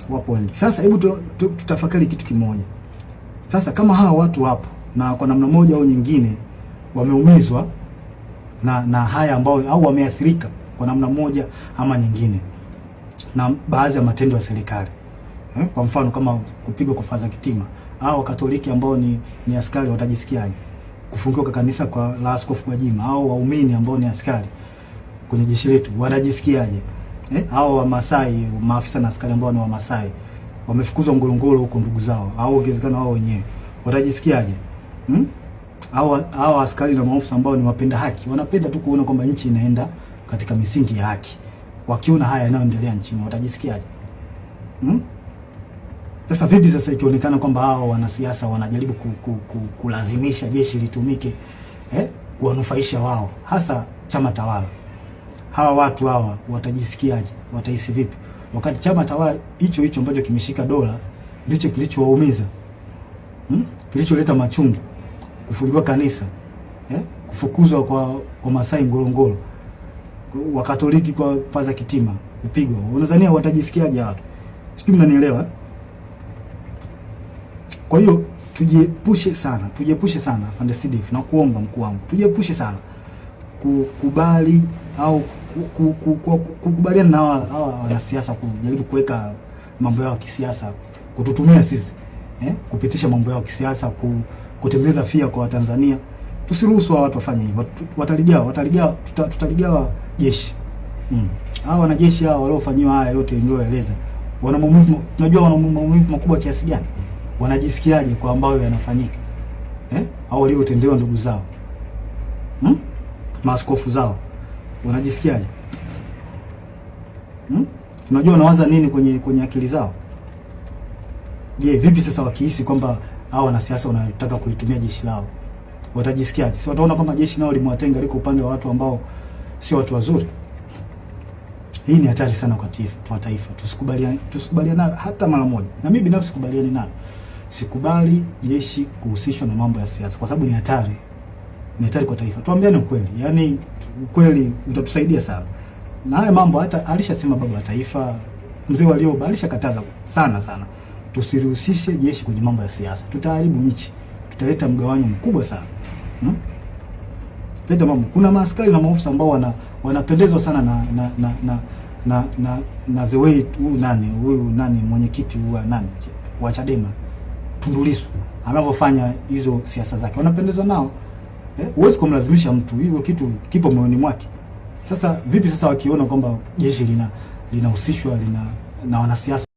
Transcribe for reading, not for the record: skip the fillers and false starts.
wapo wengi. Sasa hebu tutafakari kitu kimoja. Sasa kama hawa watu wapo na kwa namna moja au nyingine wameumizwa na haya ambao au wameathirika kwa namna moja ama nyingine na baadhi ya matendo ya serikali, kwa mfano kama kupigwa kwa Father Kitima, au Wakatoliki ambao ni askari watajisikiaje? Kufungiwa kwa kanisa kwa la Askofu Gwajima, au waumini ambao ni askari kwenye jeshi letu wanajisikiaje? Au Wamasai, maafisa na askari ambao ni Wamasai wamefukuzwa Ngorongoro huko ndugu zao, au ongezekana wao wenyewe watajisikiaje? Au askari na maafisa ambao ni wapenda haki, wanapenda tu kuona kwamba nchi inaenda katika misingi ya haki, wakiona haya yanayoendelea nchini watajisikiaje? Sasa vipi sasa ikionekana kwamba hao wanasiasa wanajaribu kulazimisha jeshi litumike kuwanufaisha wao, hasa chama tawala? Hawa watu hawa watajisikiaje? Watahisi vipi wakati chama tawala hicho ambacho kimeshika dola ndicho kilichowaumiza, kilicholeta machungu, kufungiwa kanisa, kufukuzwa kwa Masai Ngorongoro, Wakatoliki kwa Father Kitima kupigwa? Unadhania watajisikiaje watu? Sijui mnanielewa. Kwa hiyo tujiepushe sana pande CDF, na kuomba mkuu wangu, tujiepushe sana kukubali au kukubaliana na hawa wanasiasa kujaribu kuweka mambo yao ya kisiasa, kututumia sisi kupitisha mambo yao ya kisiasa, kutengeneza fia kwa Watanzania. Tusiruhusu hao watu wafanye hivyo. Tutaligawa jeshi. Hao wanajeshi hao waliofanyiwa haya yote nilioeleza, wana maumivu, tunajua wana maumivu makubwa kiasi gani? Wanajisikiaje kwa ambayo yanafanyika au waliotendewa ndugu zao, maaskofu zao, wanajisikiaje? Unajua wanawaza nini kwenye akili zao? Je, vipi sasa wakihisi kwamba hao wanasiasa wanataka kulitumia jeshi lao, watajisikiaje? Si wataona kama jeshi nao limewatenga, liko upande wa watu ambao sio watu wazuri? Hii ni hatari sana kwa taifa. Tusikubaliane hata mara moja. Na mimi binafsi sikubaliani nayo. Sikubali jeshi kuhusishwa na mambo ya siasa, kwa sababu ni hatari. Ni hatari kwa taifa. Tuambiane ukweli. Yaani ukweli utatusaidia sana. Na haya mambo hata alishasema baba wa taifa Mzee Warioba, alishakataza sana. Tusirihusishe jeshi kwenye mambo ya siasa. Tutaharibu nchi. Tutaleta mgawanyo mkubwa sana. Leta mambo. Kuna maaskari na maofisa ambao wanapendezwa sana na the way huyu nani mwenyekiti wa Chadema Tundu Lissu anavyofanya hizo siasa zake, wanapendezwa nao. Huwezi kumlazimisha mtu, hiyo kitu kipo moyoni mwake. Sasa vipi sasa wakiona kwamba jeshi linahusishwa na wanasiasa?